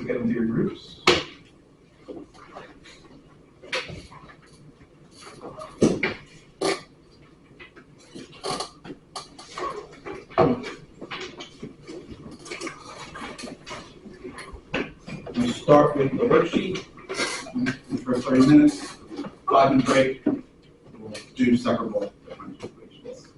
So get into your groups. We'll start with the worksheet for 30 minutes, 5-minute break. We'll do separable differential equations.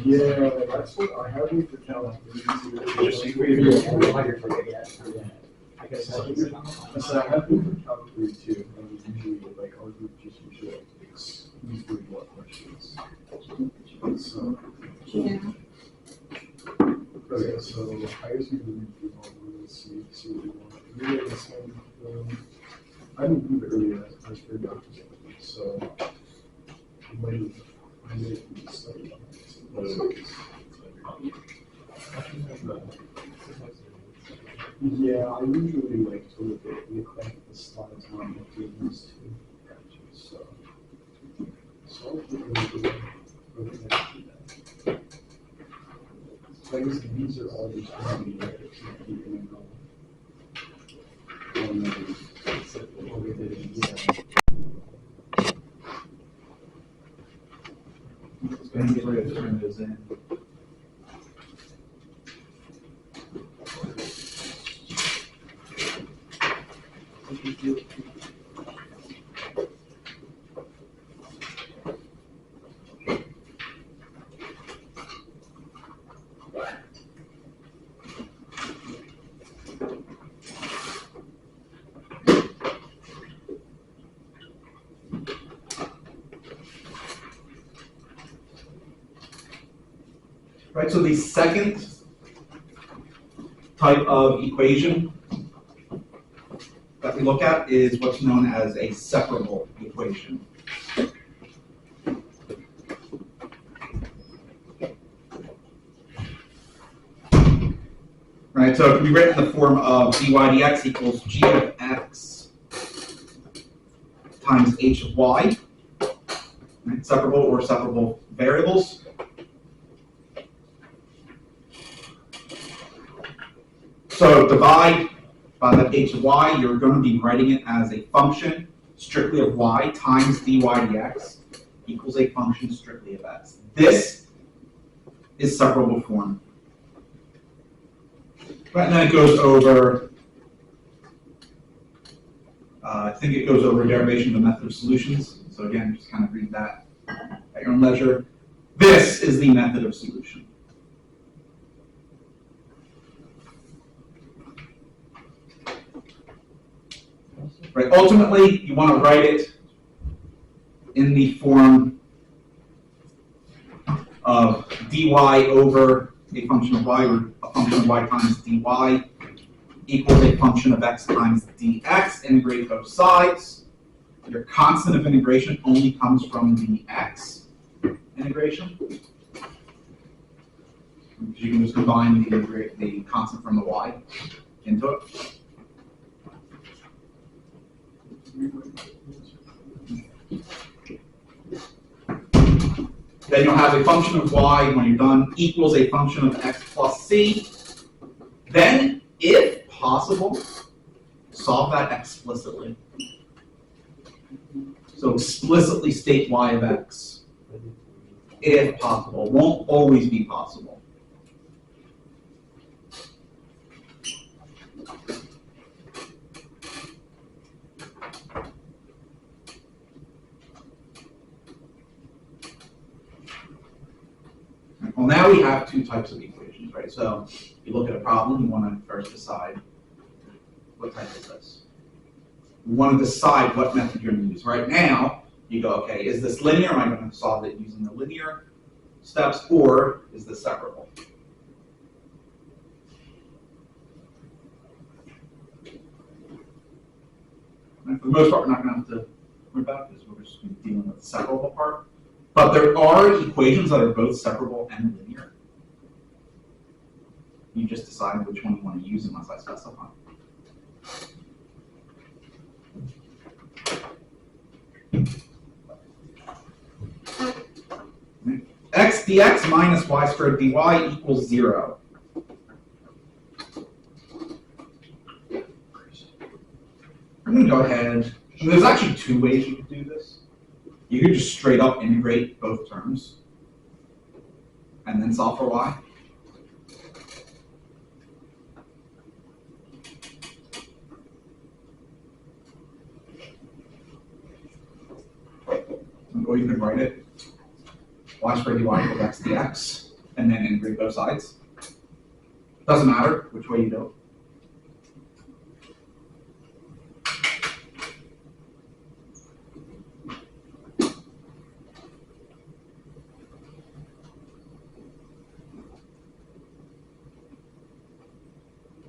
Yeah, that's what I haven't for talent. I guess So I have been for talent 3 too, and we usually like our group just usually takes these 3 more questions. So. Yeah. Okay, so I guess we can do all of this, see what we want. Maybe I can send, I didn't do it earlier, I was very doctor's appointment, so I might have studied on it. Yeah, I usually like to look at the slides when I'm doing these 2 branches, so. So I'll put really that. So I guess these are all just going to be like a key and Let's go ahead and get ready to turn those in. Right, so the second type of equation that we look at is what's known as a separable equation. Right, so it can be written in the form of dy dx equals g of x times h of y, right, separable or separable variables. So divide by that h of y, you're going to be writing it as a function strictly of y times dy dx equals a function strictly of x. This is separable form. Right, and then it goes over, I think it goes over derivation of the method of solutions. So again, just kind of read that at your own leisure. This is the method of solution. Right, ultimately, you want to write it in the form of dy over a function of y, or a function of y times dy equals a function of x times dx. Integrate both sides. Your constant of integration only comes from the x integration. You can just combine the constant from the y into it. Then you'll have a function of y when you're done equals a function of x plus c. Then, if possible, solve that explicitly. So explicitly state y of x, if possible. Won't always be possible. Well, now we have 2 types of equations, right? So you look at a problem, you want to first decide what type is this. You want to decide what method you're going to use. Right now, you go, okay, is this linear? Am I going to solve it using the linear steps, or is this separable? And for the most part, we're not going to have to worry about this. We're just dealing with the separable part. But there are equations that are both separable and linear. You just decide which one you want to use unless I specify. X dx minus y squared dy equals 0. I'm going to go ahead, and there's actually two ways you could do this. You could just straight up integrate both terms and then solve for y. Or you could write it y squared dy equals x dx, and then integrate both sides. Doesn't matter which way you do it.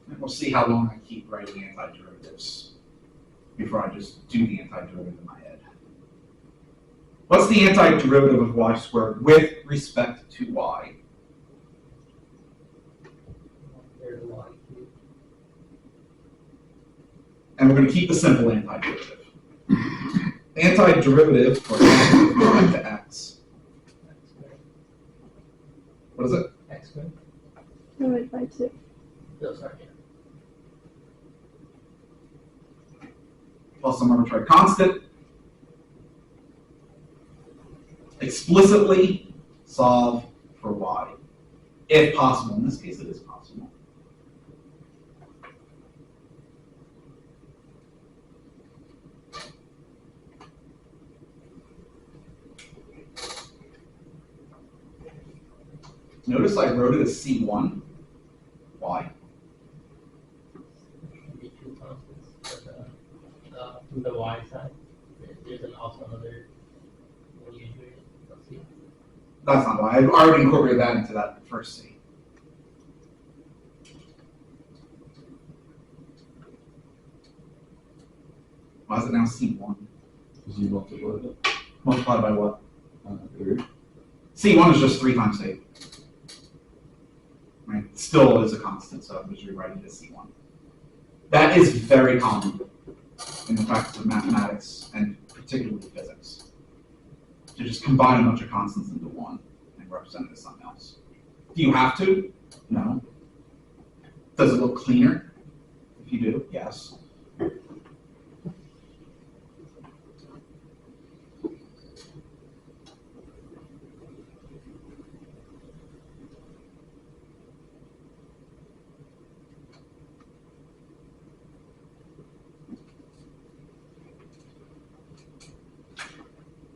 And we'll see how long I keep writing antiderivatives before I just do the antiderivative in my head. What's the antiderivative of y squared with respect to y? There's a lot. And we're going to keep the simple antiderivative. Antiderivative for y to x. What is it? X squared? Divided by 2. No, sorry. Plus some arbitrary constant. Explicitly solve for y. If possible. In this case, it is possible. Notice I wrote it as C1. Why? Be two constants from the y side. There's also another when you do it. Let's see. That's not why. I've already incorporated that into that first C. Why is it now C1? Because you multiplied it. Multiplied by what? 3. C1 is just 3 times 8. Right? Still is a constant, so I'm just rewriting it as C1. That is very common in the practice of mathematics and particularly physics. To just combine a bunch of constants into one and represent it as something else. Do you have to? No. Does it look cleaner? If you do, yes.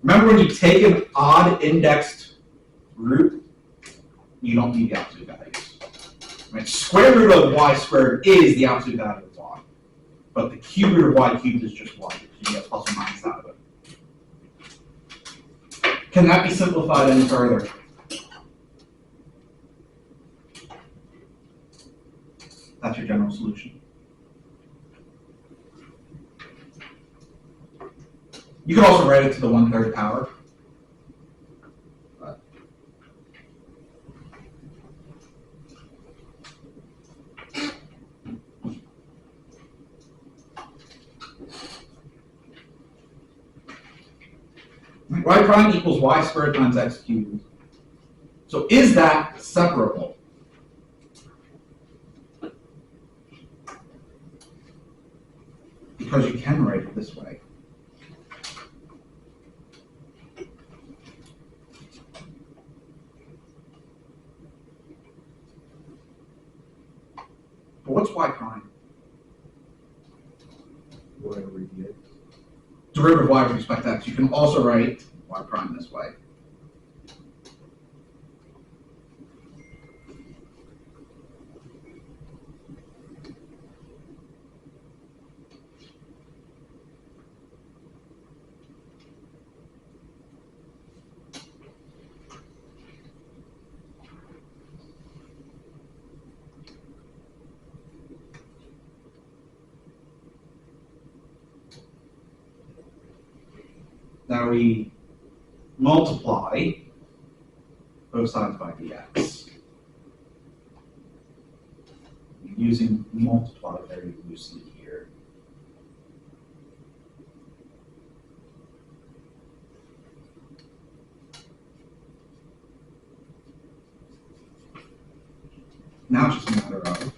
Remember when you take an odd indexed root, you don't need the absolute values. Right? Square root of y squared is the absolute value of y. But the cube root of y cubed is just y. You get plus or minus out of it. Can that be simplified any further? That's your general solution. You can also write it to the 1/3 power. Y prime equals y squared times x cubed. So is that separable? Because you can write it this way. But what's y prime? Whatever we get. Derivative of y with respect to x. You can also write y prime this way. Now we multiply both sides by dx. using multiply very loosely here. Now it's just a matter of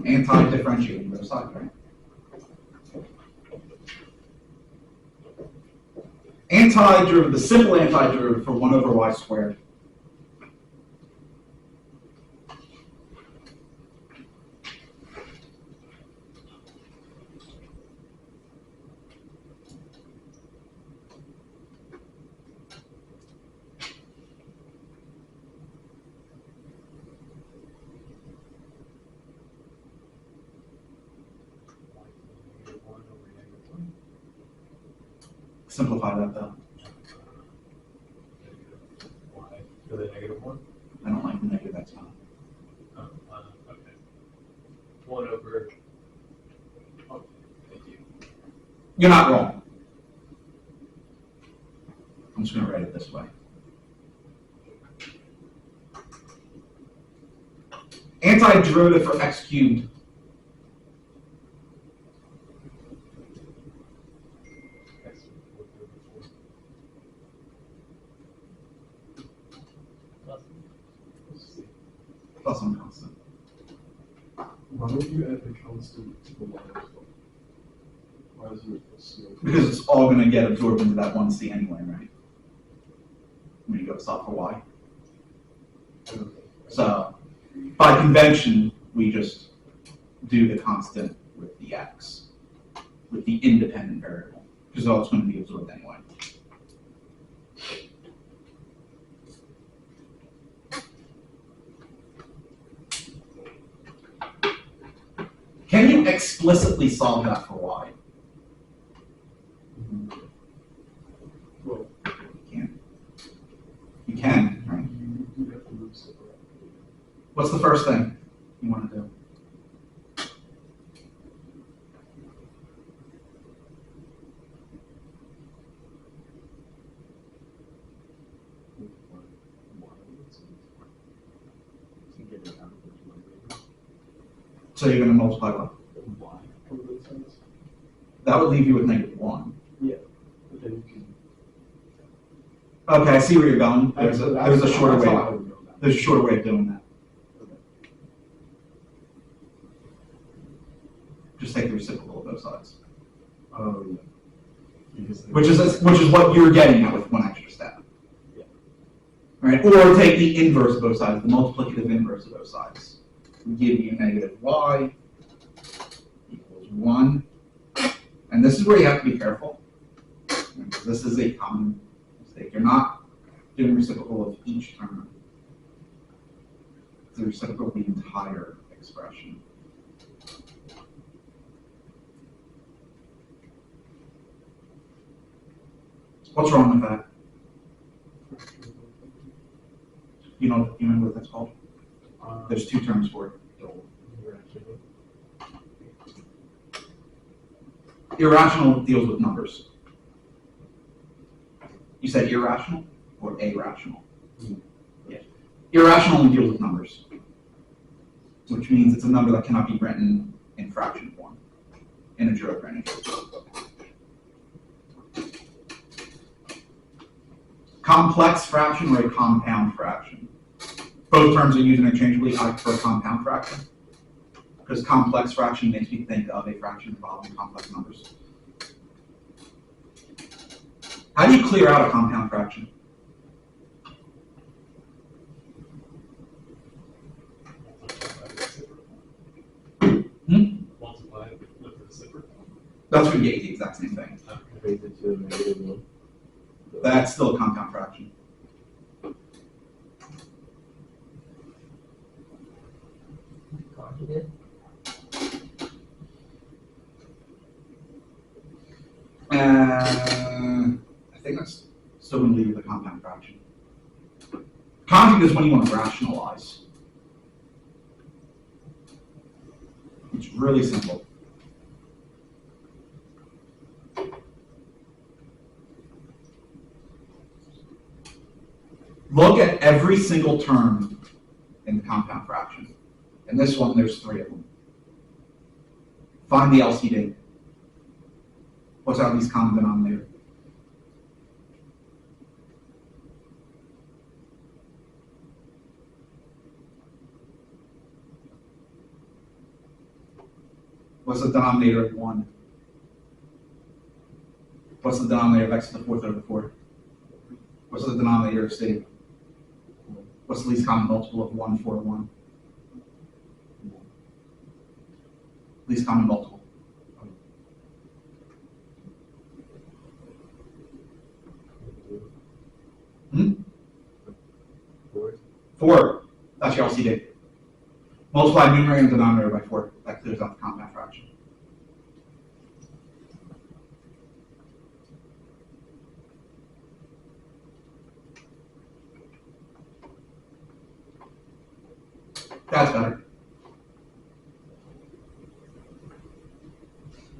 anti-differentiating both sides, right? Antiderivative, the simple antiderivative for 1 over y squared. Simplify that though. Y for the -1? I don't like the negative exponent. Okay. 1 over, oh, thank you. You're not wrong. I'm just going to write it this way. Antiderivative for x cubed. X over 4. Plus, Let's see. Plus some constant. Why would you add the constant to the y as well? Why is it a C? Because it's all going to get absorbed into that 1c anyway, right? When you go solve for y. Okay. So, by convention, we just do the constant with the x, with the independent variable, because all it's going to be absorbed anyway. Can you explicitly solve that for y? Well, You can, right? you have to move separate. What's the first thing you want to do? So you're going to multiply what? Y over both sides? That would leave you with -1. But then you can. Okay, I see where you're going. There's a shorter That's way. how I would go about it. There's a shorter way of doing that. Okay. Just take the reciprocal of both sides, Oh, yeah. Because they- which is what you're getting at with one extra step. Yeah. Right? Or take the inverse of both sides, the multiplicative inverse of both sides. We give you -y equals 1. And this is where you have to be careful. Because this is a common mistake. You're not doing reciprocal of each term. It's the reciprocal of the entire expression. What's wrong with that? You remember what that's called? There's 2 terms for it. Irrational deals with numbers. You said irrational or irrational? Yeah. Irrational only deals with numbers, which means it's a number that cannot be written in fraction form, integer over integer. Complex fraction or a compound fraction. Both terms are used interchangeably. I prefer compound fraction because complex fraction makes me think of a fraction involving complex numbers. How do you clear out a compound fraction? Multiply it with the reciprocal. That's what you get the exact same thing. Raise it to -1. That's still a compound fraction. conjugate. I think that's still going to leave you the compound fraction. Conjugate is when you want to rationalize. It's really simple. Look at every single term in the compound fraction. In this one, there's 3 of them. Find the LCD. What's our least common denominator? What's the denominator of 1? What's the denominator of x to the 4th over 4? What's the denominator of c? What's the least common multiple of 1, 4, 1? Least common multiple. Hmm? 4. That's your LCD. Multiply numerator and denominator by 4. That clears out the compound fraction. That's better.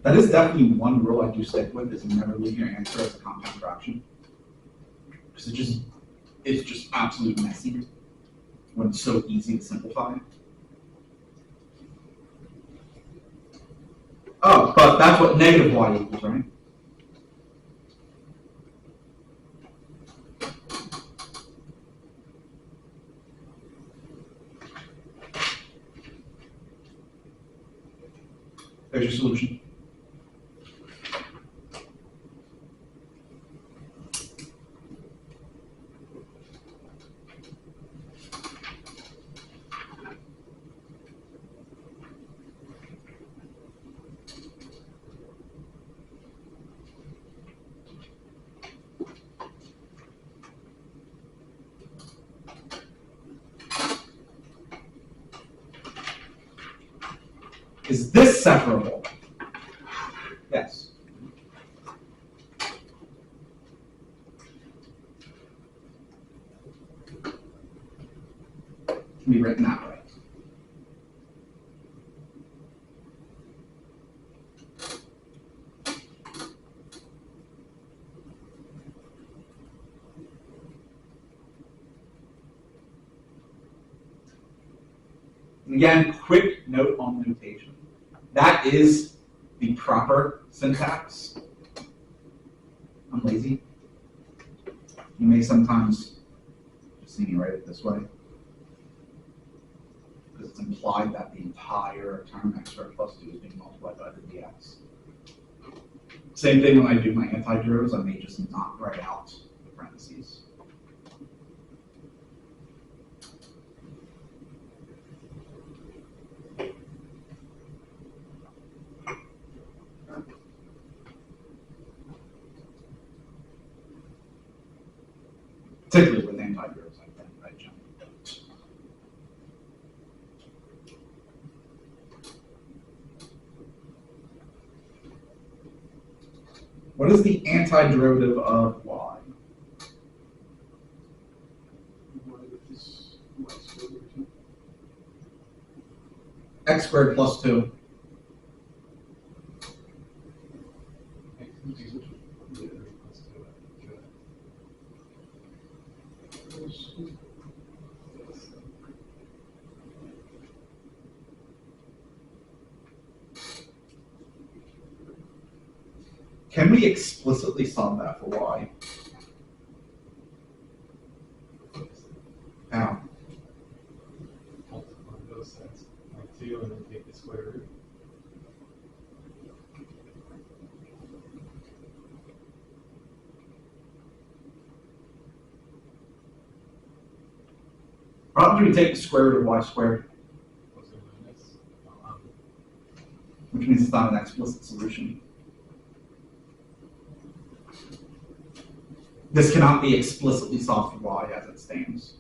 That is definitely one rule I do stick with, is never leave your answer as a compound fraction. Because it's just absolutely messy when it's so easy to simplify. Oh, but that's what negative y equals, right? There's your solution. Is this separable? Yes. Can be written that way. Again, quick note on notation. That is the proper syntax. I'm lazy. You may sometimes just see me write it this way, because it's implied that the entire term x squared plus 2 is being multiplied by the dx. Same thing when I do my antiderivatives, I may just not write out the parentheses. Particularly with antiderivatives, I think, right, John? What is the antiderivative of y? X squared plus 2. Can we explicitly solve that for y? How? Multiply both sides by 2 and then take the square root. How do we take the square root of y squared? Plus or minus. Which means it's not an explicit solution. This cannot be explicitly solved for y as it stands.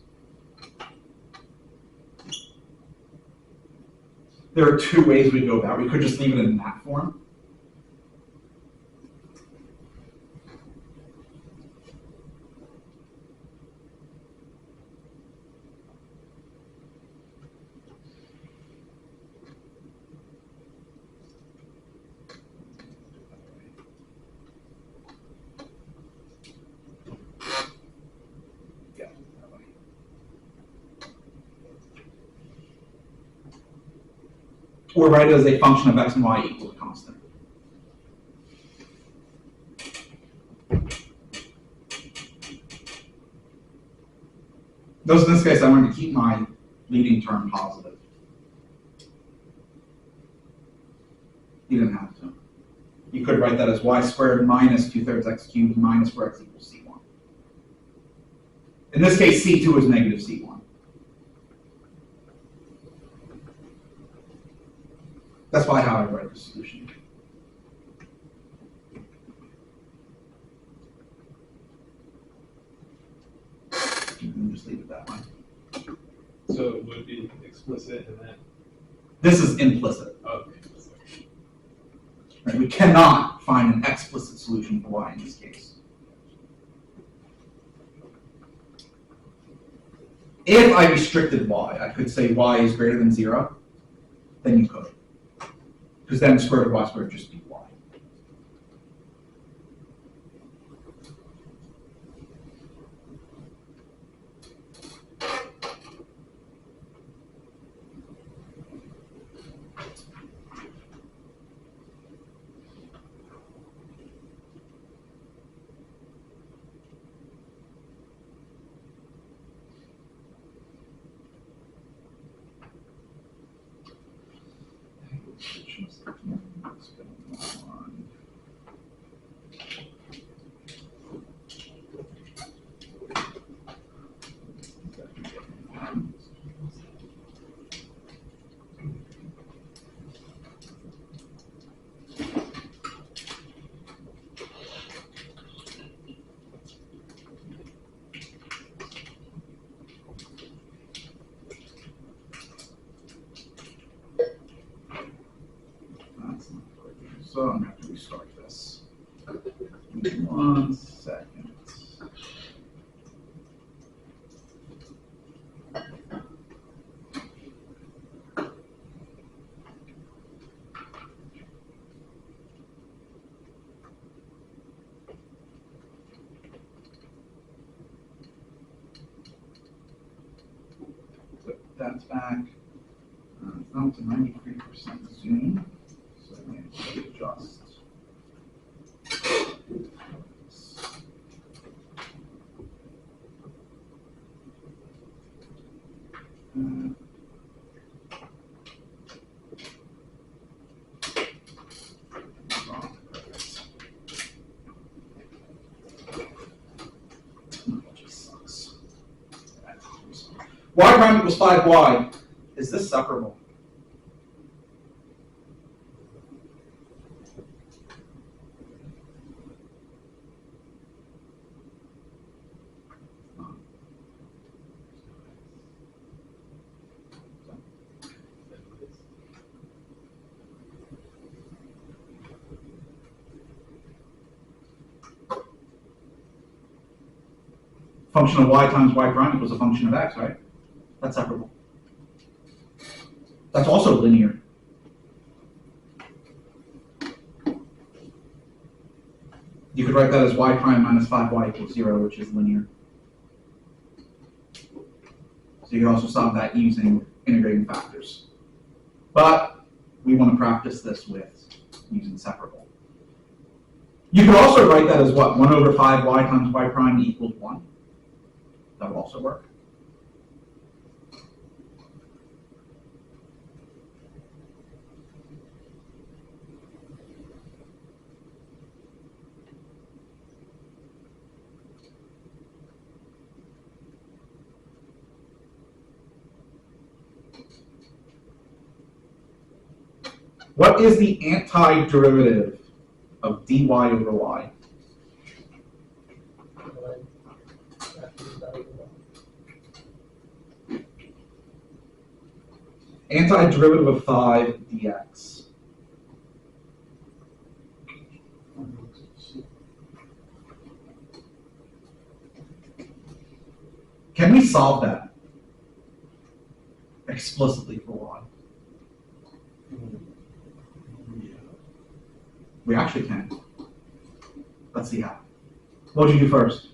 There are 2 ways we go about it. We could just leave it in that form. Yeah, that way. or write it as a function of x and y equals a constant. Notice in this case, I wanted to keep my leading term positive. You didn't have to. You could write that as y squared minus 2/3 x cubed minus 4x equals c1. In this case, c2 is negative c1. That's why how I write the solution. You can just leave it that way. So it would be explicit in that. This is implicit. Okay. Right? We cannot find an explicit solution for y in this case. If I restricted y, I could say y is greater than 0, then you could. Because then square root of y squared would just be y. So I'm going to have to restart this. 1 second. Put that back. Down to 93% zoom. So I'm going to adjust. Y prime equals 5y. Is this separable? Function of y times y prime equals a function of x, right? That's separable. That's also linear. You could write that as y prime minus 5y equals 0, which is linear. So you could also solve that using integrating factors. But we want to practice this with using separable. You could also write that as what? 1 over 5y times y prime equals 1. That would also work. What is the antiderivative of dy over y? Antiderivative of 5 dx. Can we solve that explicitly for y? We actually can. Let's see how. What would you do first?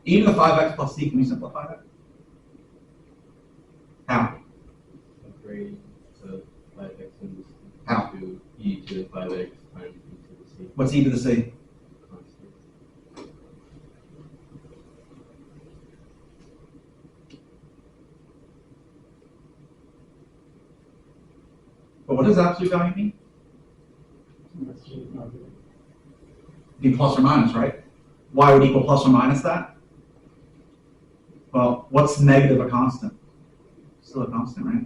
Even the 5x plus c, can we simplify that? How? Upgrade to 5x and How? to e to the 5x times e to the c. What's e to the c? Constant. But what does absolute value mean? Must be positive. Be plus or minus, right? Y would equal plus or minus that? Well, what's negative a constant? Still a constant, right?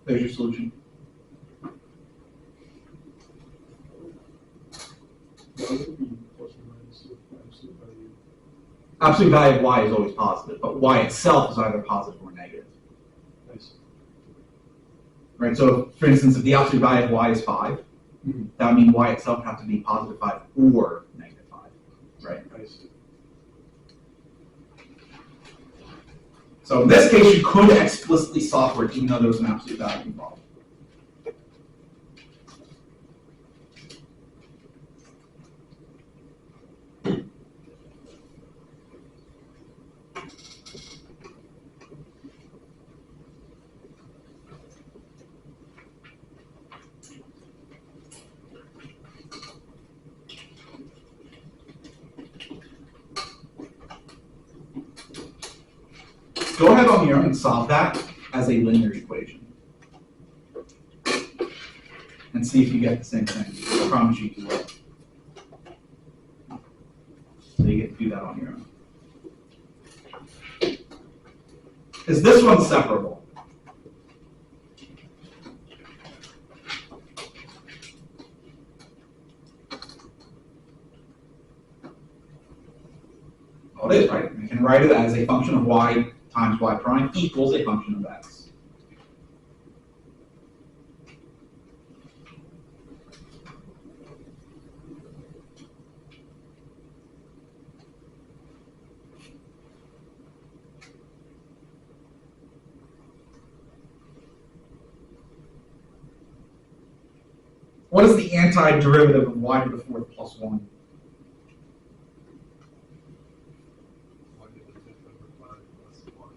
There's your solution. Why would it be plus or minus if absolute value? Absolute value of y is always positive, but y itself is either positive or negative. I see. Right, so for instance, if the absolute value of y is 5, Mhm. that would mean y itself would have to be positive 5 or negative 5, right? I see. So in this case, you could explicitly solve for it even though there was an absolute value involved. Go ahead on your own and solve that as a linear equation. And see if you get the same thing. I promise you will. So you get to do that on your own. Is this one separable? Well, it is, right? We can write it as a function of y times y prime equals a function of x. What is the antiderivative of y to the fourth plus 1? 1 to the 5th over 5 plus 1.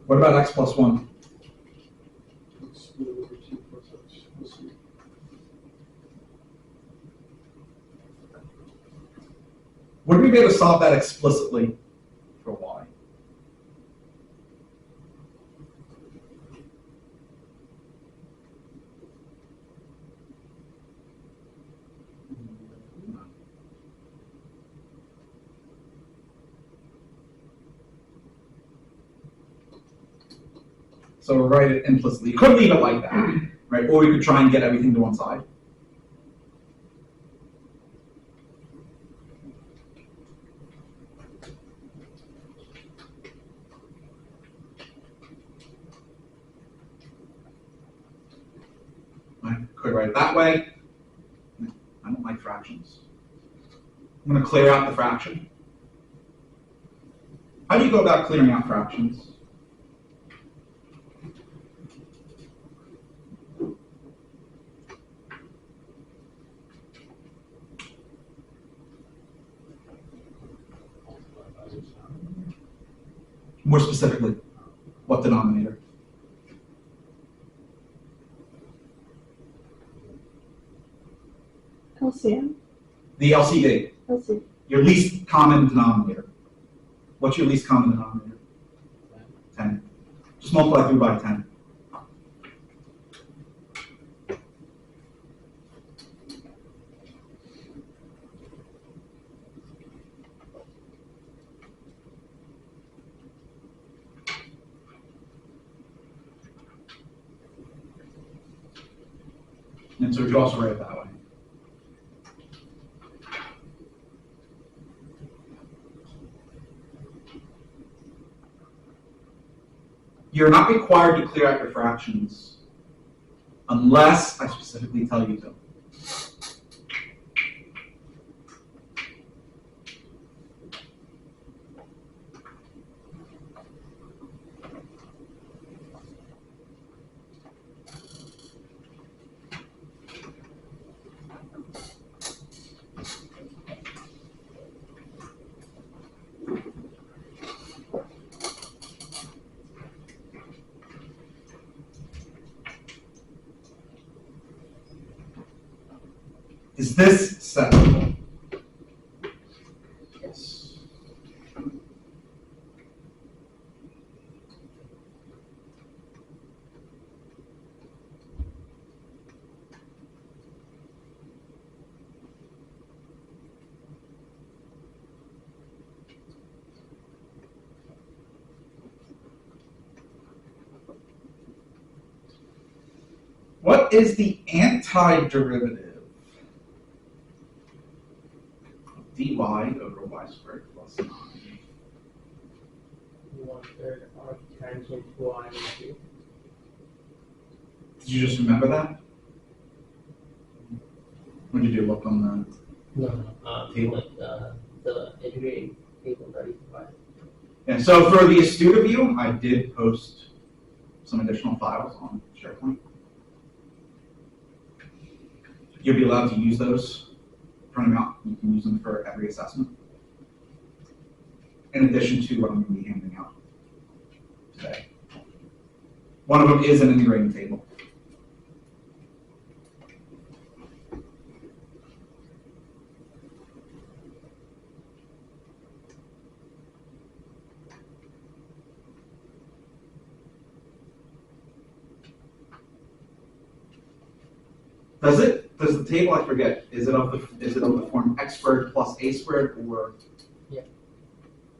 What about x plus 1? Let's split over 2 plus x. We'll see. Would we be able to solve that explicitly for y? So we'll write it implicitly. You could leave it like that, right? Or we could try and get everything to one side. I could write it that way. I don't like fractions. I'm going to clear out the fraction. How do you go about clearing out fractions? More specifically, what denominator? LCM. The LCD, LCD. your least common denominator. What's your least common denominator? 10. Just multiply through by 10. And so you also write it that way. You're not required to clear out your fractions unless I specifically tell you to. Is this separable? Yes. What is the antiderivative of dy over y squared plus 9? 1/3 arc tangent y over 2. Did you just remember that? When did you look on the? No, Table. like the integrating table that you provided. Yeah, so for the astute of you, I did post some additional files on SharePoint. You'll be allowed to use those, print them out. You can use them for every assessment. In addition to what I'm going to be handing out today. One of them is an integrating table. Does the table, I forget, is it of the form x squared plus a squared, or Yeah.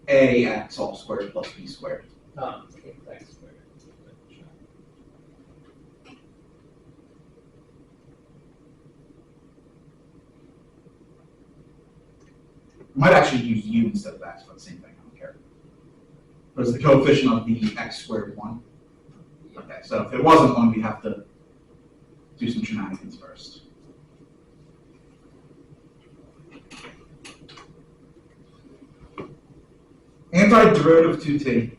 ax all squared plus b squared? It's x squared. Might actually use u instead of x for the same thing, I don't care. But is the coefficient of the x squared 1? Okay, so if it wasn't 1, we'd have to do some shenanigans first. Antiderivative 2t.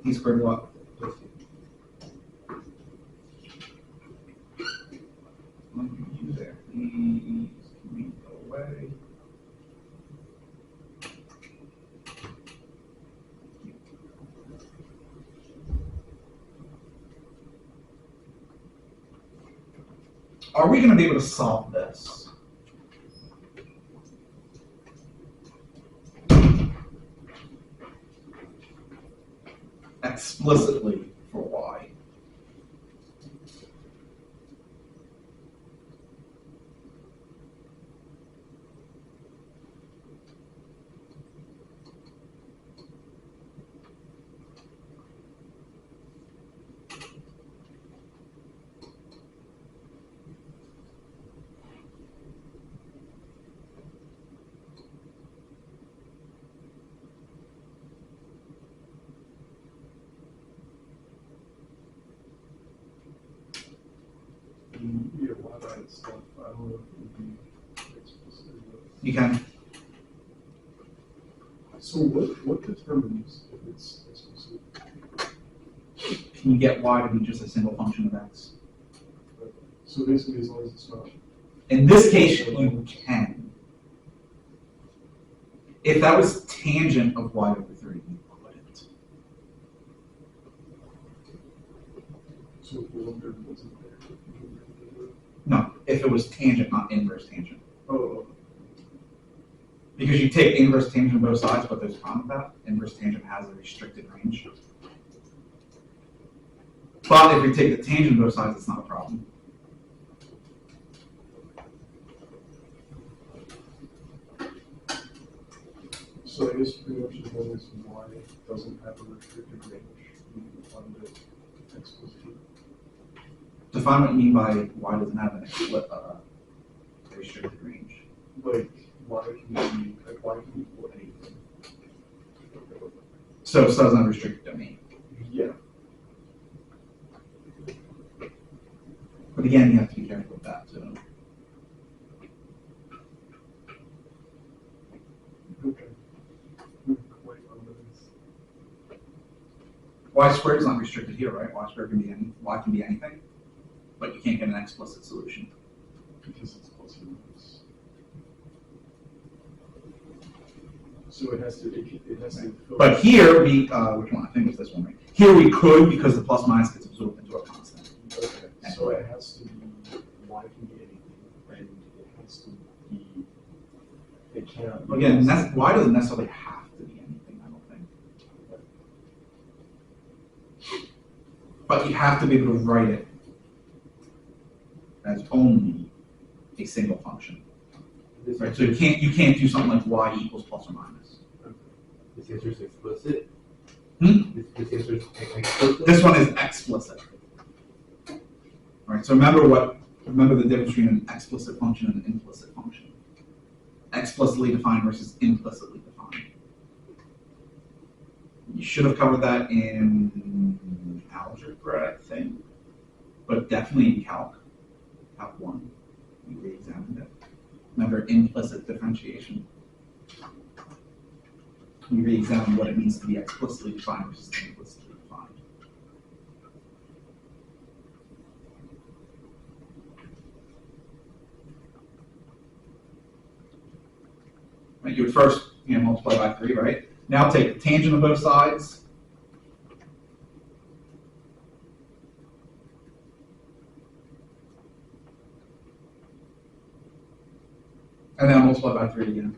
T squared what? Let me use there. Please, can we go away? Are we going to be able to solve this? Explicitly for y. Yeah, why that stuff, I don't know if it would be explicit. You can. So what determines if it's explicit? Can you get y to be just a single function of x? So basically, as long as it's not. In this case, you can. If that was tangent of y over 3, you couldn't. So if the wonder wasn't there. No, if it was tangent, not inverse tangent. Oh, Because you take inverse tangent on both sides, but there's a problem with that. Inverse tangent has a restricted range. But if you take the tangent on both sides, it's not a problem. so I guess pretty much as long as y doesn't have a restricted range, we can find it explicit. Define what you mean by y doesn't have an restricted range. Like y can equal anything. So it doesn't have a restricted domain. Yeah. But again, you have to be careful with that too. Okay. Quite on this. Y squared is not restricted here, right? Y squared can be y can be anything, but you can't get an explicit solution. Because it's plus or minus. So it has to, it has to. But here, which one, I think it's this one, right? Here we could, because the plus minus gets absorbed into a constant. Okay, so it has to be, y can be anything, and it has to be, it cannot be. Again, y doesn't necessarily have to be anything, I don't think. But you have to be able to write it as only a single function. Right, so you can't do something like y equals plus or minus. This answer is explicit. Hmm? This answer is explicit. This one is explicit. Right, so remember the difference between an explicit function and an implicit function. Explicitly defined versus implicitly defined. You should have covered that in algebra, I think, but definitely in Calc 1. We re-examined it. Remember implicit differentiation. We re-examined what it means to be explicitly defined versus implicitly defined. Right, you would first multiply by 3, right? Now take the tangent of both sides. And then multiply by 3 again.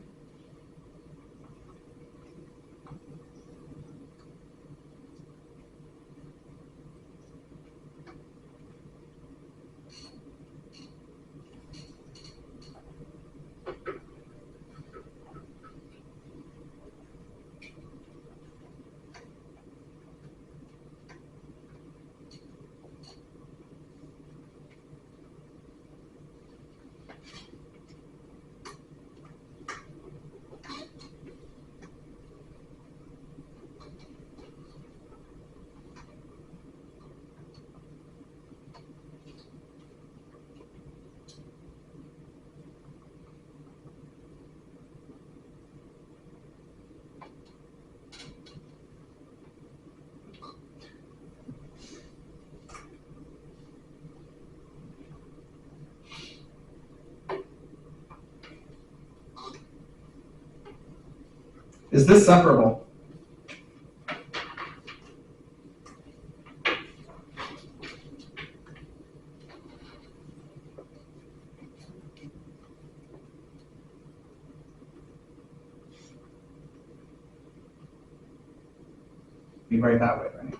Is this separable? You write it that way, right?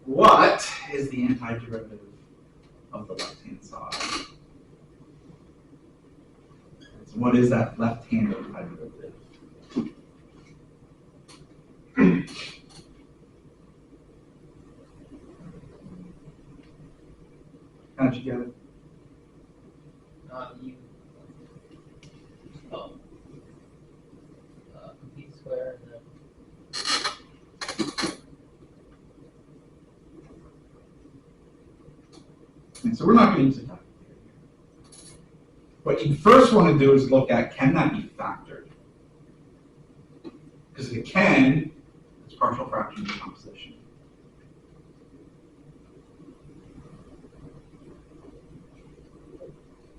What is the antiderivative of the left-hand side? So what is that left-hand antiderivative? How'd you get it? You. Oh. Complete square and then. And so we're not going to use a calculator here. What you first want to do is look at, can that be factored? Because if it can, it's partial fraction decomposition.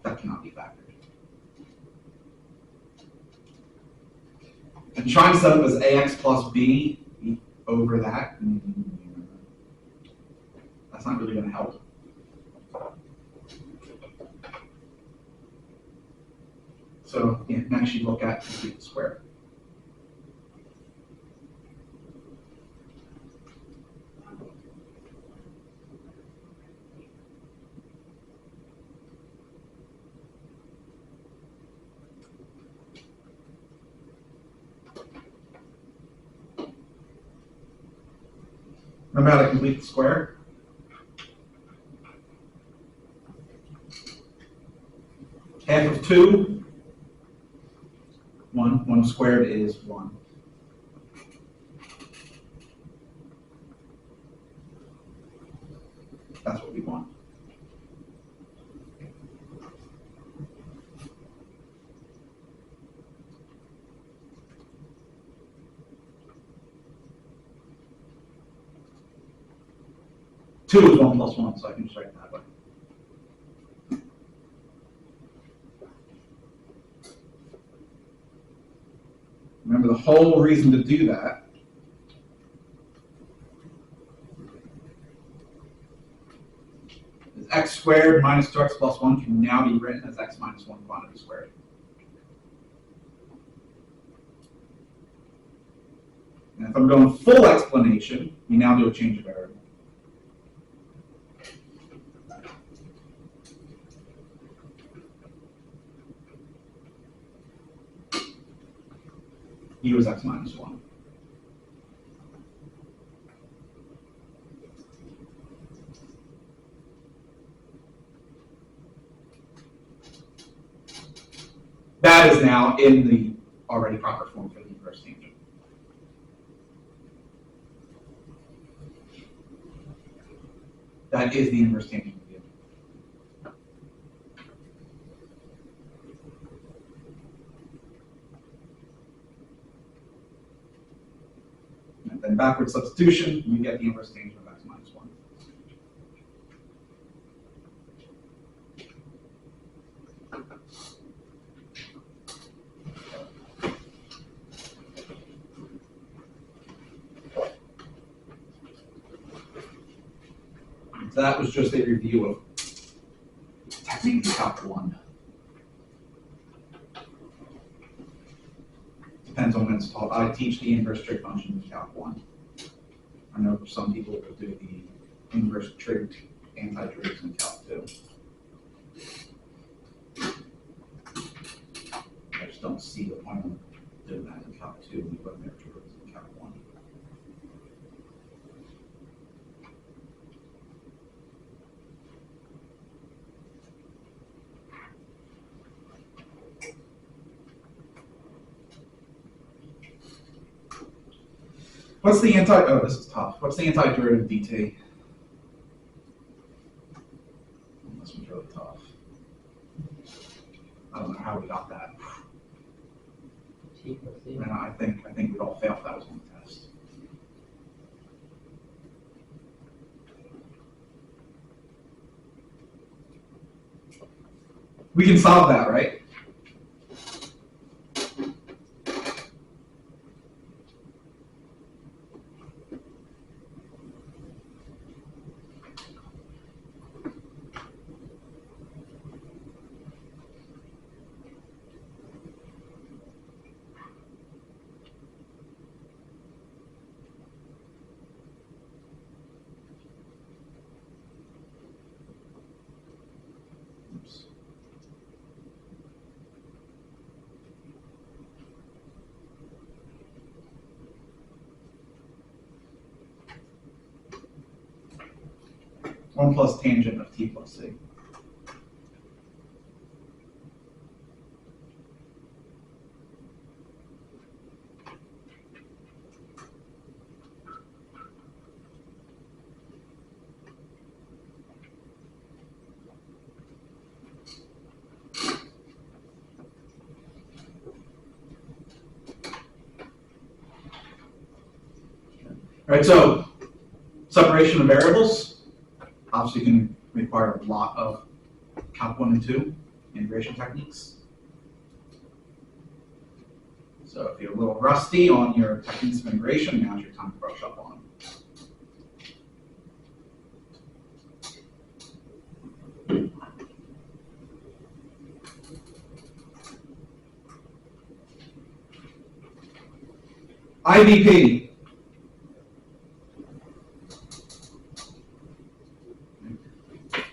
That cannot be factored. And trying to set up as ax plus b over that, that's not really going to help. So next you look at complete the square. Remember how to complete the square? Half of 2. 1. 1 squared is 1. That's what we want. 2 is 1 plus 1, so I can just write it that way. Remember, the whole reason to do that is x squared minus 2x plus 1 can now be written as x minus 1 quantity squared. And if I'm going full explanation, we now do a change of variable. U is x minus 1. That is now in the already proper form for the inverse tangent. That is the inverse tangent of the given. And then backward substitution, you get the inverse tangent of x minus 1. So that was just a review of technically Calc 1. Depends on when it's taught. I teach the inverse trig function in Calc 1. I know some people will do the inverse trig anti-trigs in Calc 2. I just don't see the point of doing that in Calc 2 when you put inverse trigs in Calc 1. What's the oh, this is tough. What's the antiderivative dt? This one's really tough. I don't know how we got that. T plus C. And I think we'd all fail if that was on the test. We can solve that, right? Oops. One plus tangent of t plus c. All right, so separation of variables obviously can require a lot of Calc 1 and 2 integration techniques. So if you're a little rusty on your techniques of integration, now's your time to brush up on them. IVP.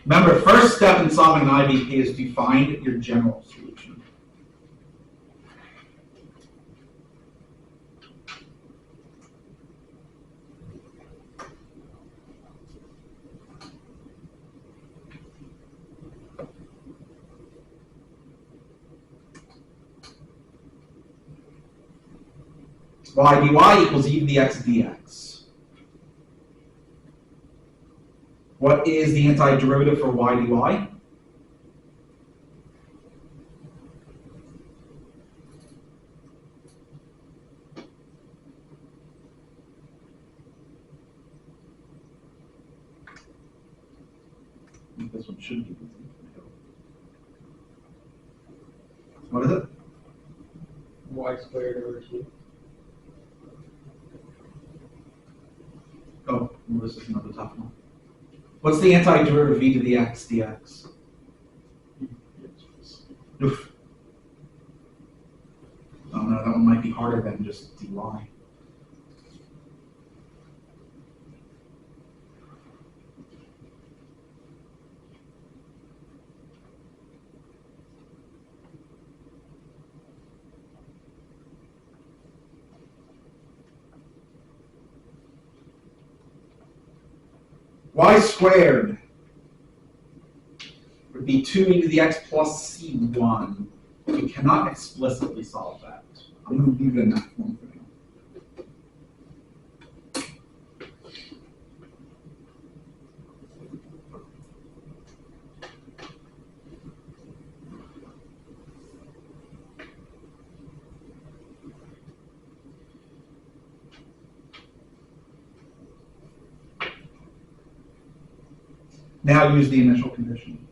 Remember, first step in solving an IVP is to find your general solution. Y dy equals e to the x dx. What is the antiderivative for y dy? This one should be. What is it? Y squared over 2. Oh, well, this is another tough one. What's the antiderivative v to the x dx? Oof. Oh no, that one might be harder than just dy. Y squared would be 2e to the x plus c1. You cannot explicitly solve that. I'm going to leave it in that form for now. Now use the initial condition.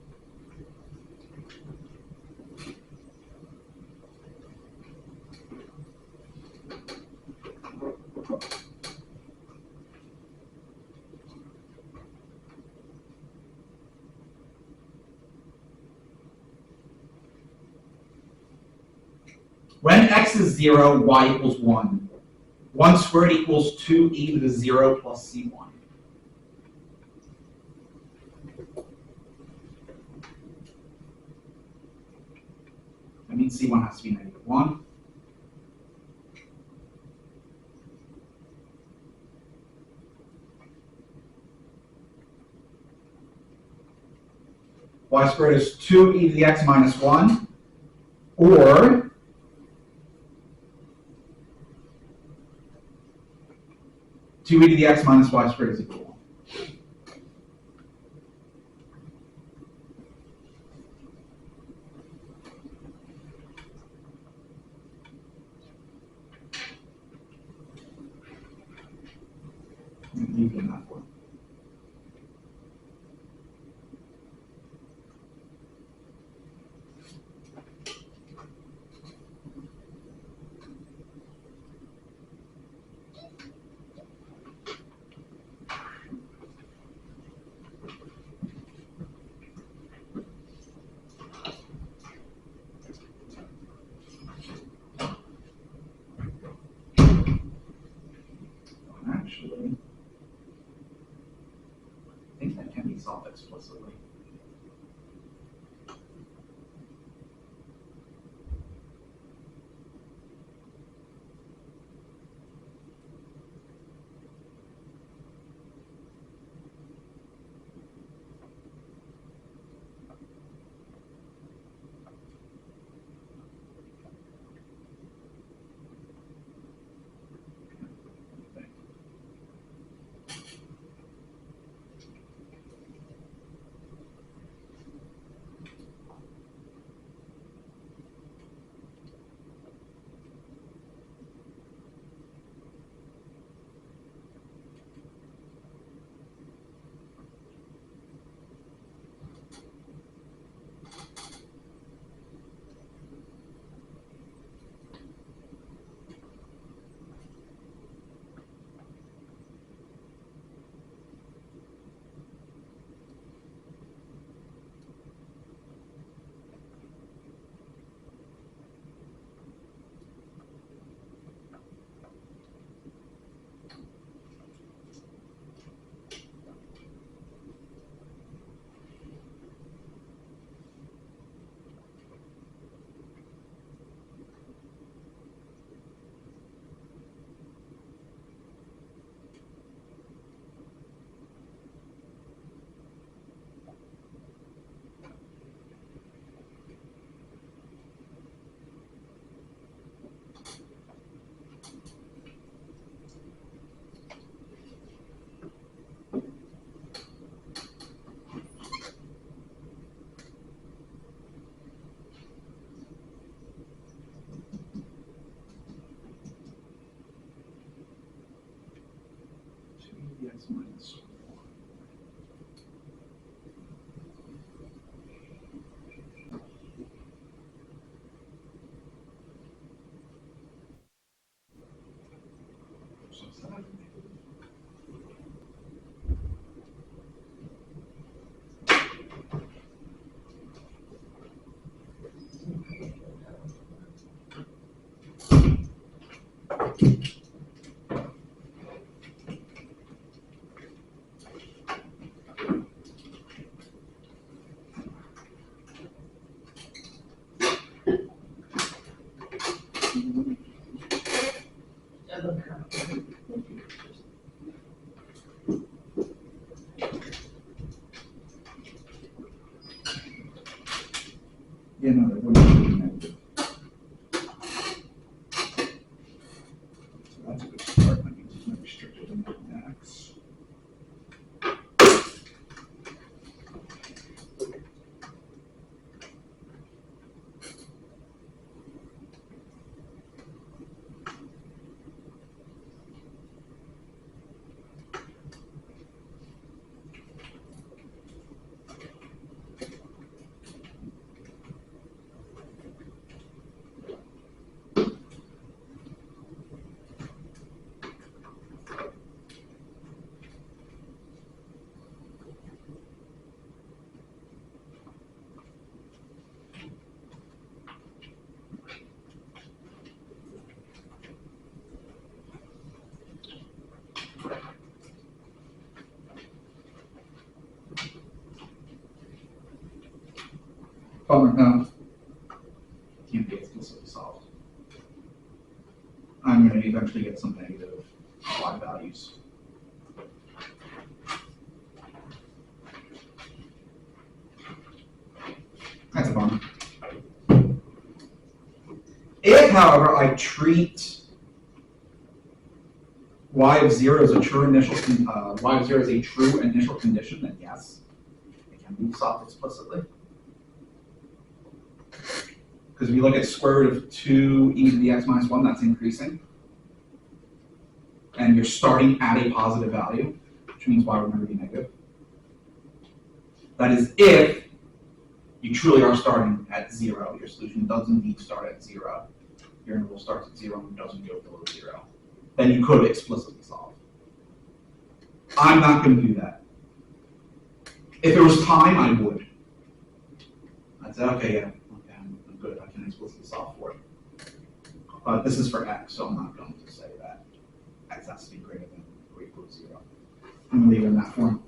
When x is 0, y equals 1. 1 squared equals 2e to the 0 plus c1. That means c1 has to be negative 1. Y squared is 2e to the x minus 1, or two e to the x minus y squared is equal to 1. Leave it in that form. Actually, I think that can be solved explicitly. X minus 1. Bummer, no. Can't be explicitly solved. I'm gonna eventually get some negative y values. That's a bummer. If, however, I treat y of 0 as a true initial, y of 0 as a true initial condition, then yes, it can be solved explicitly. Because if you look at square root of 2 e to the x minus 1, that's increasing. And you're starting at a positive value, which means y will never be negative. That is if you truly are starting at 0. Your solution does indeed start at 0. Your interval starts at 0 and doesn't go below 0. Then you could explicitly solve. I'm not going to do that. If there was time, I would. I'd say, okay, yeah, okay, I'm good. I can explicitly solve for it. But this is for x, so I'm not going to say that x has to be greater than or equal to 0. I'm going to leave it in that form.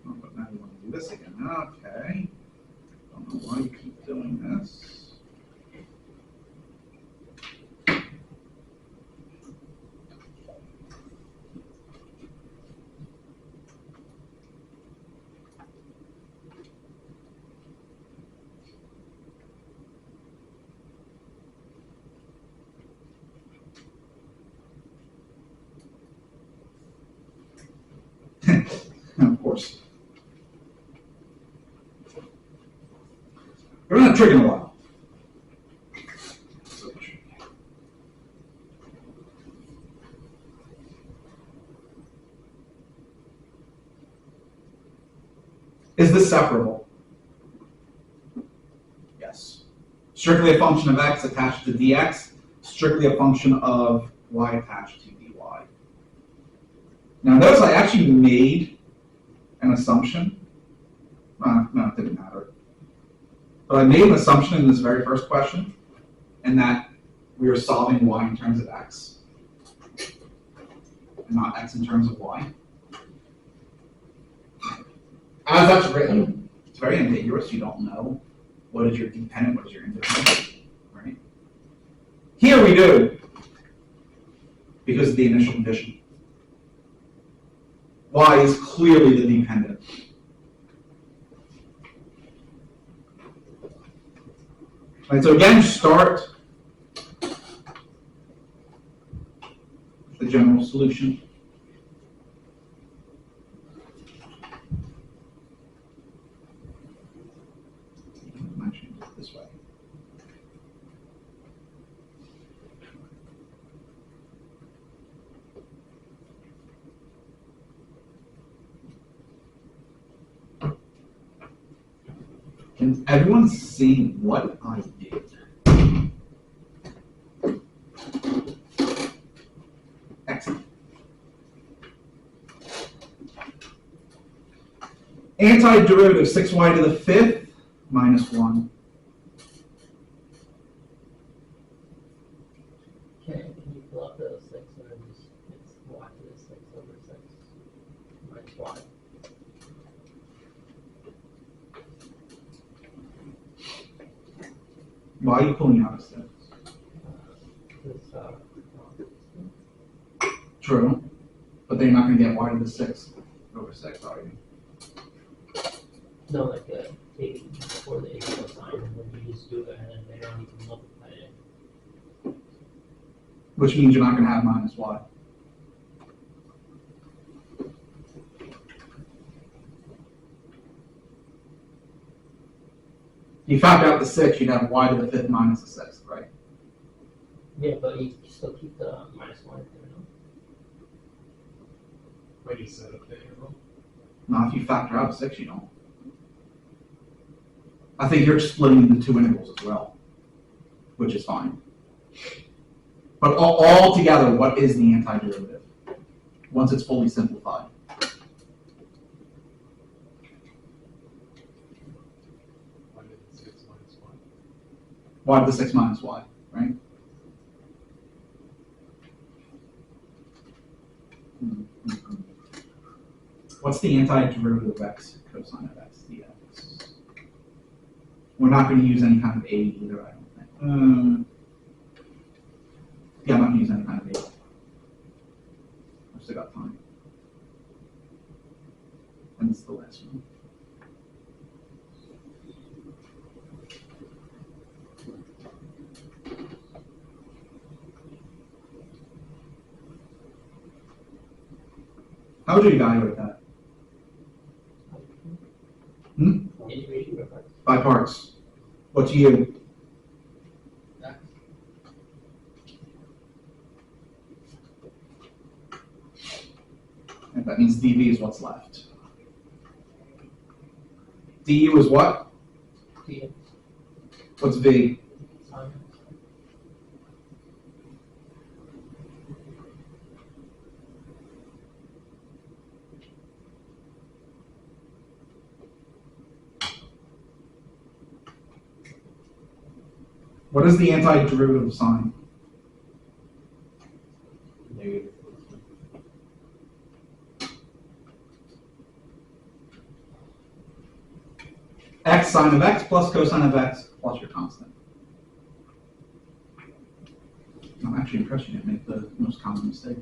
But now you want to do this again. Okay. Don't know why you keep doing this. Of course. We're not triggering a while. Is this separable? Yes. Strictly a function of x attached to dx, strictly a function of y attached to dy. Now notice I actually made an assumption. No, it didn't matter. But I made an assumption in this very first question, and that we are solving y in terms of x, and not x in terms of y. As that's written, it's very ambiguous. You don't know what is your dependent, what is your independent, right? Here we do, because of the initial condition. Y is clearly the dependent. Right, so again, start with the general solution. I'm actually do it this way. Can everyone see what I did? Excellent. Antiderivative 6y to the 5th minus 1. Can you pull up the 6 and then just it's y to the 6 over 6 minus y? Why are you pulling out a 6? This, True. But then you're not going to get y to the 6 over 6, are you? no, like take before the equal sign, and then you just do it, and then they don't need to multiply it. Which means you're not going to have minus y. You factor out the 6, you'd have y to the 5th minus the 6th, right? Yeah, but you still keep the minus 1 there, no? When you set up the interval. Now, if you factor out 6, you don't. I think you're splitting the two intervals as well, which is fine. But all together, what is the antiderivative once it's fully simplified? Y to the 6 minus 1. Y to the 6 minus y, right? What's the antiderivative of x cosine of x dx? We're not going to use any kind of a either, I don't think. Yeah, I'm not going to use any kind of a. I've still got time. And it's the last one. How would you evaluate that? Integration by parts. By parts. What's u? X. And that means dv is what's left. du is what? T. What's v? Sine. What is the antiderivative of sine? Negative. X sine of x plus cosine of x plus your constant. I'm actually impressed you didn't make the most common mistake.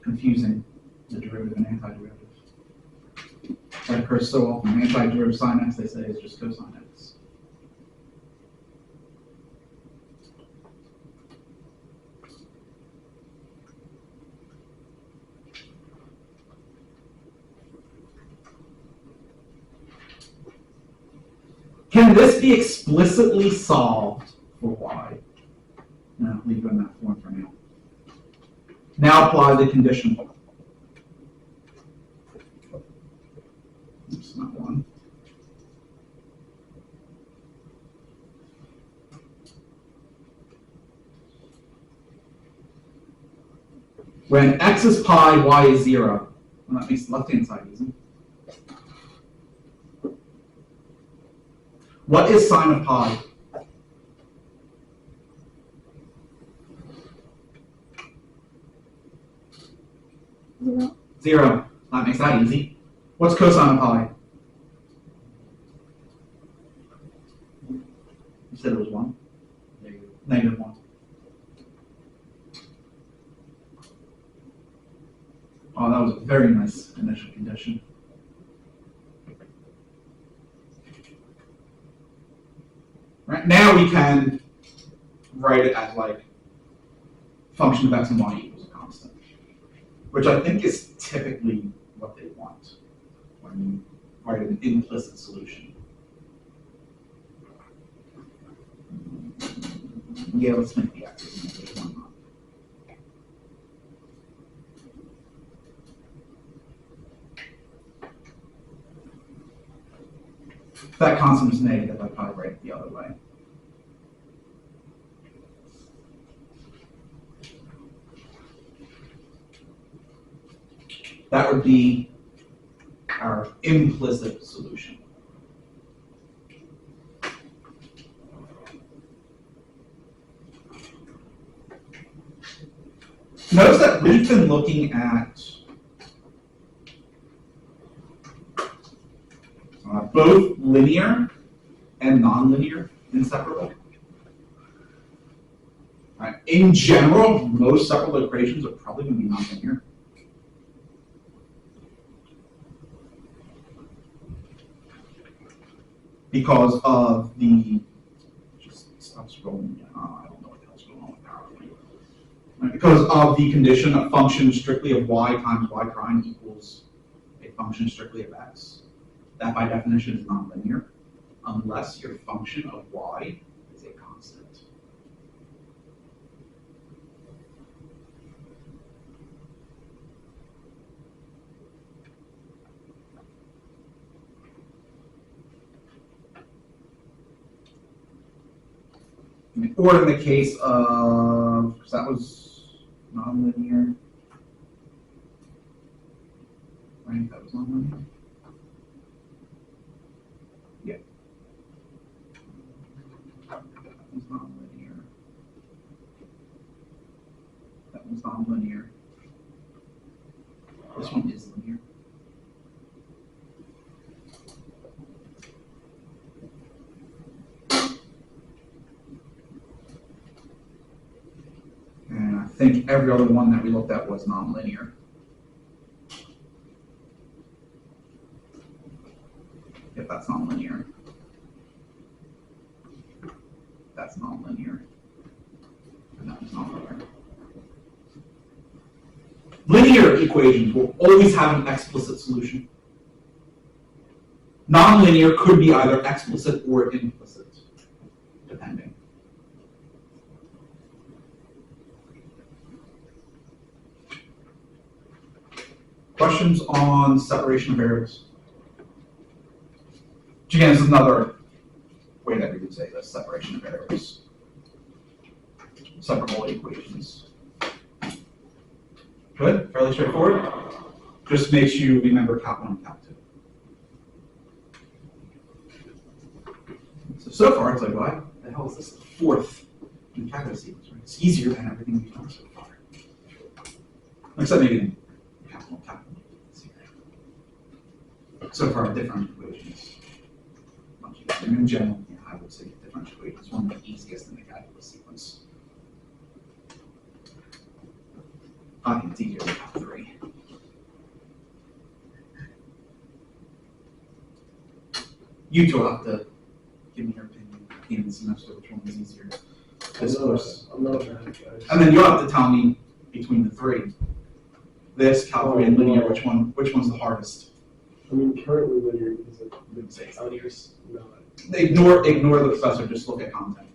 Confusing the derivative and antiderivative. That occurs so often. Antiderivative sine x, they say, is just cosine x. Can this be explicitly solved for y? No, leave it in that form for now. Now apply the conditional. That's not one. When x is pi, y is 0. Well, that makes the left-hand side easy. What is sine of pi? Zero. 0. That makes that easy. What's cosine of pi? You said it was 1. Negative. Negative 1. Oh, that was a very nice initial condition. Right, now we can write it as like function of x and y equals a constant, which I think is typically what they want when you write an implicit solution. Yeah, let's make the x negative 1 not. If that constant is negative, I'd probably write it the other way. That would be our implicit solution. Notice that we've been looking at both linear and nonlinear inseparable. Right. In general, most separable equations are probably going to be nonlinear. Because of the, just stop scrolling. I don't know what the hell's going on with PowerPoint. Right. Because of the condition of function strictly of y times y prime equals a function strictly of x. That by definition is nonlinear, unless your function of y is a constant. Or in the case of, because that was nonlinear, right? That was nonlinear. Yeah. That was nonlinear. That was nonlinear. This one is linear. think every other one that we looked at was nonlinear. If that's nonlinear. That's nonlinear. And that's nonlinear. Linear equations will always have an explicit solution. Nonlinear could be either explicit or implicit, depending. Questions on separation of variables? Again, this is another way that we would say this, separation of variables. Separable equations. Good, fairly straightforward. Just makes you remember Cat 1 and Cat 2. So far, it's like, why the hell is this the fourth in calculus sequence, right? It's easier than everything we've done so far. Except maybe in Cat 1, Cat 1. So far, different equations. Much easier. In general, yeah, I would say different equations. One of the easiest in the calculus sequence. I think it's easier than Cat 3. You two will have to give me your opinion at the end of the semester which one was easier. This course. I'm not a math guy. And then you'll have to tell me between the three. This, Cal 3, and linear, which one's the hardest? I mean, currently linear is a Wouldn't say it's linear's not. Ignore the professor, just look at content.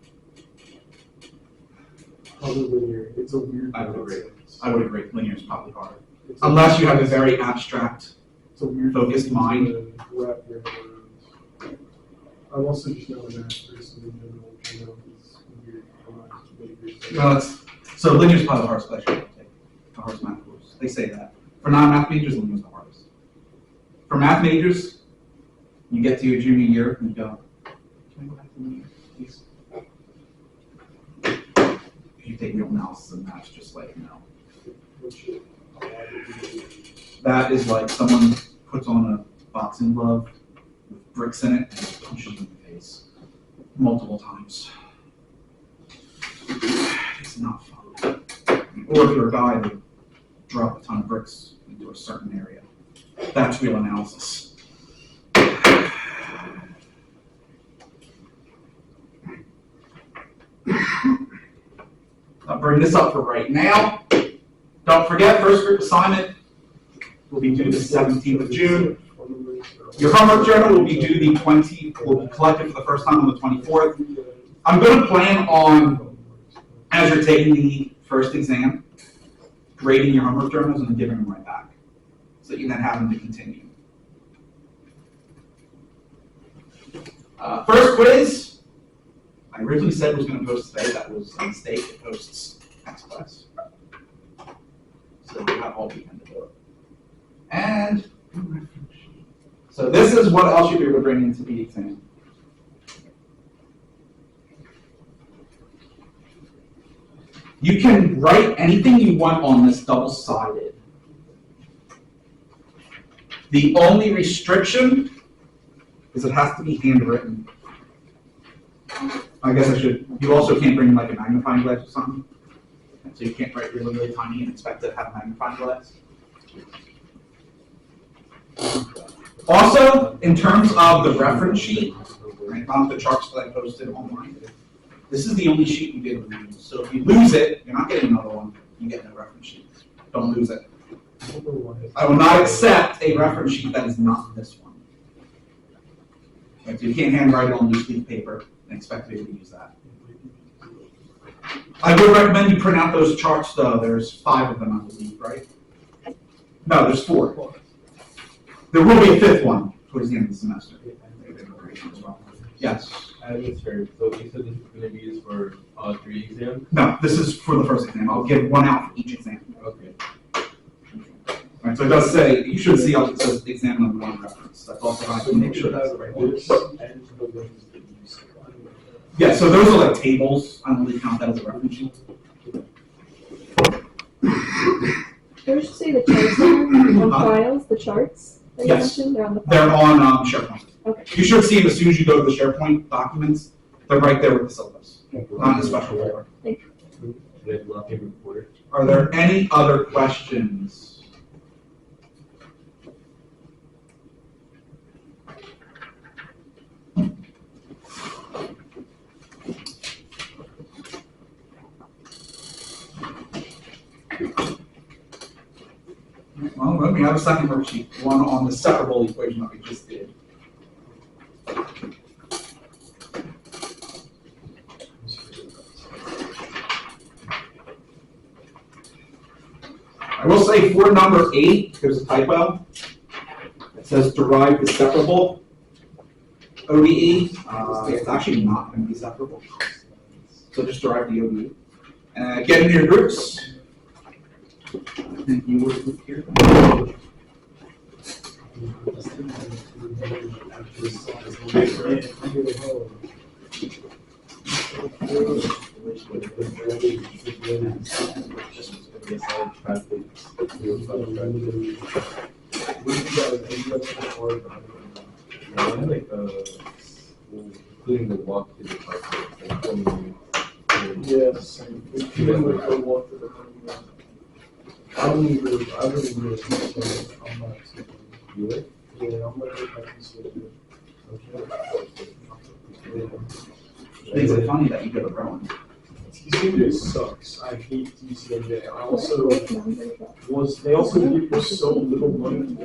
Probably linear. It's a weird. I would agree. concept. I would agree, linear is probably harder. It's a- Unless you have a very abstract, It's a weird focused thing mind. to wrap your head around. I'm also just not a math person in general, which I know is weird. I'm not really good. well, so linear is probably the hardest class you have to take, the hardest math course. They say that. For non-math majors, linear is the hardest. For math majors, you get to your junior year and you go, can I go back to linear, please? You take real analysis and that's just like, no. Which is That is like someone puts on a boxing glove with bricks in it and just punches you in the face multiple times. It's not fun. Or if you're a guy that drop a ton of bricks into a certain area. That's real analysis. I'll bring this up for right now. Don't forget, first group assignment will be due the 17th of June. Your homework journal will be due will be collected for the first time on the 24th. I'm going to plan on, as you're taking the first exam, grading your homework journals and then giving them right back, so that you then have them to continue. First quiz, I originally said was going to post today. That was a mistake. It posts next class. So we have all weekend to do it. And so this is what else you'll be able to bring into the exam. You can write anything you want on this double-sided. The only restriction is it has to be handwritten. I guess you also can't bring like a magnifying glass or something. So you can't write really, really tiny and expect it to have a magnifying glass. Also, in terms of the reference sheet, right, on the charts that I posted online, this is the only sheet you get to use. So if you lose it, you're not getting another one. You get no reference sheet. Don't lose it. I will not accept a reference sheet that is not this one. Right, so you can't handwrite it on loose leaf paper and expect to be able to use that. I would recommend you print out those charts though. There's 5 of them, I believe, right? No, there's 4. There will be a 5th one towards the end of the semester. Yes. I think it's fair. So you said this is going to be used for all 3 exams? No, this is for the first exam. I'll give 1 out for each exam. Okay. Right, so it does say, you should see it says exam number 1 reference. That's also how I can make sure that's the right one. This and the ones that you supply. Yeah, so those are like tables. I don't really count that as a reference sheet. Where should say the charts are on Huh? files, the charts that you Yes. mentioned, they're on the They're file. on SharePoint. Okay. You should see them as soon as you go to the SharePoint documents. They're right there with the syllabus, not in a special folder. Should I do a paper reporter? Are there any other questions? Well, let me have a second worksheet, one on the separable equation that we just did. I will say for number 8, there's a typo. It says derive the separable ODE. It's actually not going to be separable. So just derive the ODE. Get into your groups. I think you would group here. Including the walk to the park, like 20 minutes. Yes, even with the walk to the park. I really appreciate I'm not. You would? Yeah, I'm gonna get back to sleep. Is it funny that you go to Rowan? TCMJ sucks. I hate TCMJ. I also they also give you so little money.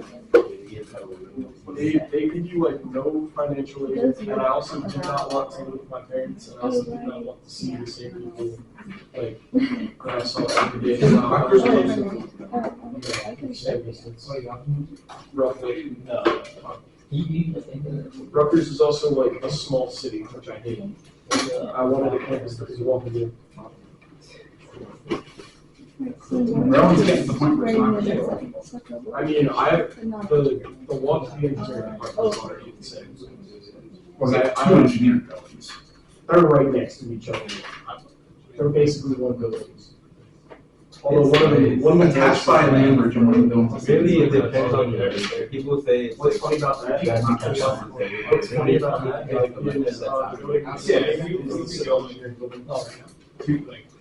They give you like no financial aid, and I also do not want to live with my parents, and I also do not want to see the same people like that I saw every day. Rutgers Roughly. You just think that Rutgers is also like a small city, which I hate. I wanted a campus that was walkable. Rowan's getting to the point where it's not. I mean, I have the walk to the engineering department is already the same. Was that 2 engineering buildings? They're right next to each other. They're basically one building. Although one of them Attached by a land bridge and one of the buildings. Really, it depends on your, people say it's What's like. funny about that? That's because What's funny about that?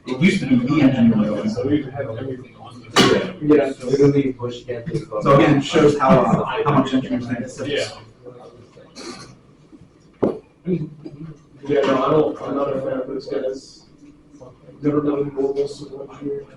It used to be the engineering building. So we have everything on the. Yeah. Literally push campus. So again, it shows how much engineering is. Yeah. Yeah, no, I'm not a fan of those guys. Never been involved in civil engineering.